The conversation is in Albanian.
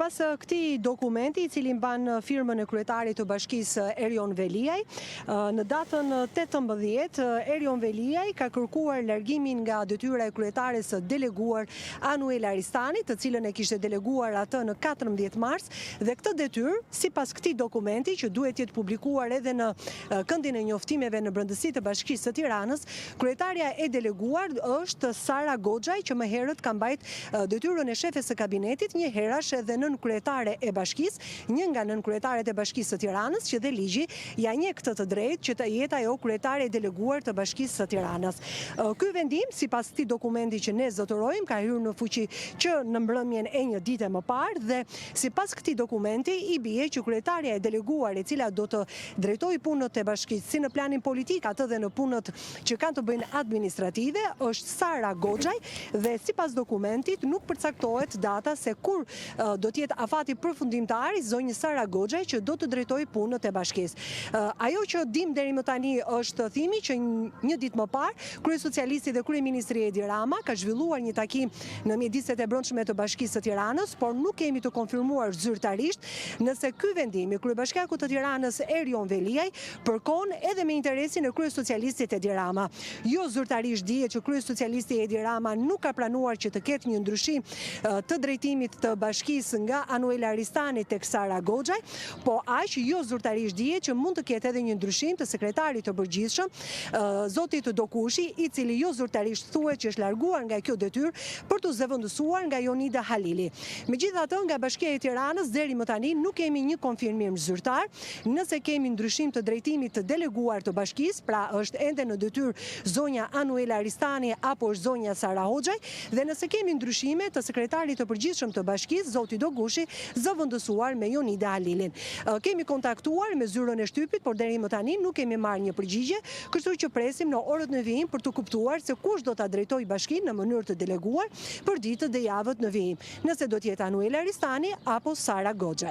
Sipas këtij dokumenti, i cili mban firmën e kryetarit të bashkisë Erion Veliaj, në datën 18, Erion Veliaj ka kërkuar largimin nga detyra e kryetares së deleguar Anuela Aristani, të cilën e kishte deleguar atë në 14 mars, dhe këtë detyrë, sipas këtij dokumenti, që duhet jetë publikuar edhe në këndin e njoftimeve në brendësitë të Bashkisë së Tiranës, kryetaria e deleguar është Sara Goxhaj, që më herët ka mbajtur detyrën e shefes së kabinetit, një herash edhe nën kryetare e bashkisë, një nga nën kryetaret e Bashkisë së Tiranës, që dhe ligji ja njeh këtë të drejtë që të jetë ajo kryetare e deleguar të Bashkisë së Tiranës. Ky vendim, sipas këtij dokumenti që ne zotërojmë, ka hyrë në fuqi që në mbrëmjen e një dite më parë dhe sipas këtij dokumenti i bie që kryetaria e deleguar, e cila do të drejtojë punët e bashkisë si në planin politik, atë dhe në punët që kanë të bëjnë administrative, është Sara Goxhaj dhe sipas dokumentit nuk përcaktohet data se kur do t'jetë afati përfundimtar i zonjës Sara Goxhaj që do të drejtojë punët e bashkisë. Ajo që dim deri më tani është thimi që një ditë më parë kryesocialisti dhe kryeministri Edi Rama ka zhvilluar një takim në mjediset e brendshme të Bashkisë së Tiranës, por nuk kemi të konfirmuar zyrtarisht nëse ky vendim i kryebashkiakut të Tiranës Erion Veliaj përkon edhe me interesin e kryesocialistit Edi Rama. Jo zyrtarisht dihet që kryesocialisti Edi Rama nuk ka planuar që të ketë një ndryshim të drejtimit të bashkisë nga Anuela Aristani tek Sara Goxhaj, po aq jo zyrtarisht dihet që mund të ketë edhe një ndryshim të sekretarit të përgjithshëm, zotit Dokushi, i cili jo zyrtarisht thuhet që është larguar nga kjo detyrë për të zëvendësuar nga Jonida Halili. Megjithatë, nga Bashkia e Tiranës deri më tani nuk kemi një konfirmim zyrtar. Nëse kemi ndryshim të drejtimit të deleguar të bashkisë, pra është ende në detyrë zonja Anuela Aristani apo është zonja Sara Goxhaj, dhe nëse kemi ndryshime të sekretarit të përgjithshëm të bashkisë, zoti Dokushi, zëvendësuar me Jonida Halilin. Kemi kontaktuar me zyrën e shtypit, por deri më tani nuk kemi marrë një përgjigje, kështu që presim në orët në vijim për të kuptuar se kush do ta drejtojë bashkinë në mënyrë të deleguar për ditët dhe javët në vijim. Nëse do të jetë Anuela Aristani apo Sara Goxhaj.